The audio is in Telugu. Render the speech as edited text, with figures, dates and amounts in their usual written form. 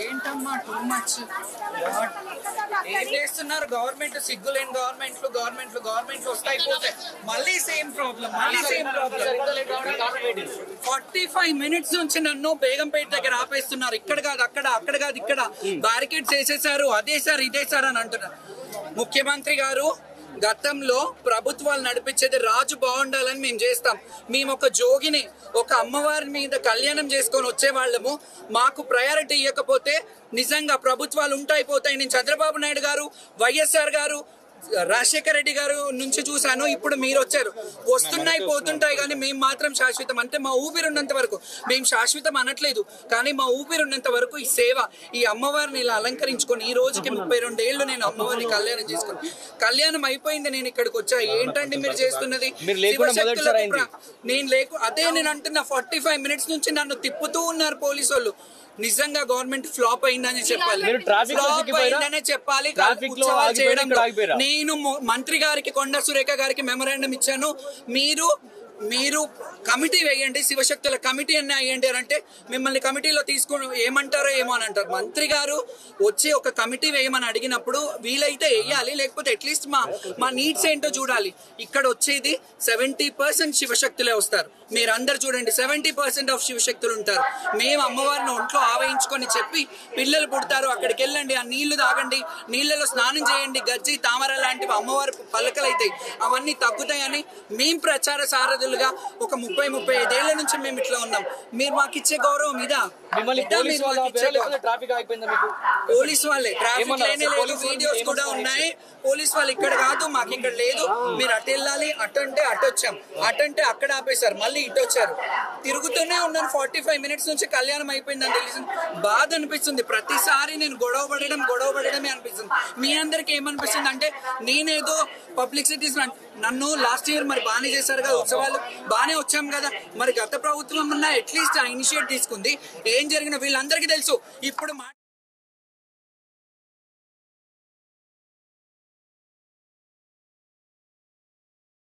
ఏంటమ్మా టూ మచ్ ఏం చేస్తున్నారు గవర్నమెంట్? సిగ్గులేని గవర్నమెంట్లు వస్తాయి పోతాయి, మళ్ళీ సేమ్ ప్రాబ్లం. 45 minutes నుంచి నన్ను బేగంపేట దగ్గర ఆపేస్తున్నారు. ఇక్కడ కాదు అక్కడ, అక్కడ కాదు ఇక్కడ, బ్యారికేడ్స్ వేసేసారు, అదే సార్ ఇదే సార్ అని అంటున్నారు. ముఖ్యమంత్రి గారు గతంలో ప్రభుత్వాలు నడిపించేది రాజు బాగుండాలని మేము చేస్తాం. మేము ఒక జోగిని, ఒక అమ్మవారి మీద కళ్యాణం చేసుకొని వచ్చేవాళ్ళము. మాకు ప్రయారిటీ ఇవ్వకపోతే నిజంగా ప్రభుత్వాలు ఉంటాయిపోతాయి. నేను చంద్రబాబు నాయుడు గారు, వైఎస్ఆర్ గారు, రాజశేఖర రెడ్డి గారు నుంచి చూశాను. ఇప్పుడు మీరు వచ్చారు. వస్తున్నాయి పోతుంటాయి కానీ మేము మాత్రం శాశ్వతం. అంటే మా ఊపిరి ఉన్నంత వరకు, మేము శాశ్వతం అనట్లేదు కానీ మా ఊపిరి ఉన్నంత వరకు ఈ సేవ, ఈ అమ్మవారిని ఇలా అలంకరించుకొని ఈ రోజుకి 32 ఏళ్ళు నేను అమ్మవారిని కళ్యాణం చేసుకుని, కళ్యాణం అయిపోయింది, నేను ఇక్కడికి వచ్చా. ఏంటండి మీరు చేస్తున్నది? అదే నేను అంటున్నా. 45 minutes నుంచి నన్ను తిప్పుతూ ఉన్నారు పోలీసు వాళ్ళు. నిజంగా గవర్నమెంట్ ఫ్లాప్ అయిందని చెప్పాలి, ఫ్లాప్ అయిందనే చెప్పాలి. నేను మంత్రి గారికి, కొండా సురేఖ గారికి మెమరాండం ఇచ్చాను. మీరు కమిటీ వేయండి, శివశక్తుల కమిటీ అన్నీ వేయండి అని అంటే మిమ్మల్ని కమిటీలో తీసుకుని ఏమంటారో ఏమో అని అంటారు. మంత్రి గారు వచ్చి ఒక కమిటీ వేయమని అడిగినప్పుడు వీలైతే వేయాలి, లేకపోతే అట్లీస్ట్ మా నీడ్స్ ఏంటో చూడాలి. ఇక్కడ వచ్చేది 70% శివశక్తులే వస్తారు. మీరందరు చూడండి, 70% ఆఫ్ శివశక్తులు ఉంటారు. మేము అమ్మవారిని ఒంట్లో ఆవహించుకొని చెప్పి పిల్లలు పుడతారు, అక్కడికి వెళ్ళండి, ఆ నీళ్లు తాగండి, నీళ్లలో స్నానం చేయండి, గజ్జి తామర లాంటివి అమ్మవారి పలకలు అవుతాయి, అవన్నీ తగ్గుతాయని మేము ప్రచార సారథులుగా ఒక 30-35 ఏళ్ల నుంచి మేము ఇట్లా ఉన్నాం. మీరు మాకు ఇచ్చే గౌరవం ఇదా? పోలీస్ వాళ్ళే, ట్రాఫిక్ లేనే లేదు, వీడియోస్ కూడా ఉన్నాయి. పోలీస్ వాళ్ళు ఇక్కడ కాదు, మాకు ఇక్కడ లేదు, మీరు అటు వెళ్ళాలి, అటంటే అటు వచ్చాం, అటంటే అక్కడ ఆపేశారు, మళ్ళీ ఇటు వచ్చారు. తిరుగుతూనే ఉన్నాను. 45 minutes నుంచి కళ్యాణం అయిపోయిందని తెలిసింది. బాధ అనిపిస్తుంది. ప్రతిసారి నేను గొడవ పడడమే అనిపిస్తుంది. మీ అందరికి ఏమనిపిస్తుంది అంటే నేనేదో పబ్లిసిటీస్, నన్ను లాస్ట్ ఇయర్ మరి బాగానే చేశారు కదా ఉత్సవాలు, బాగానే వచ్చాం కదా, మరి గత ప్రభుత్వం అట్లీస్ట్ ఆ ఇనిషియేట్ తీసుకుంది. ఏం జరిగిన వీళ్ళందరికీ తెలుసు. ఇప్పుడు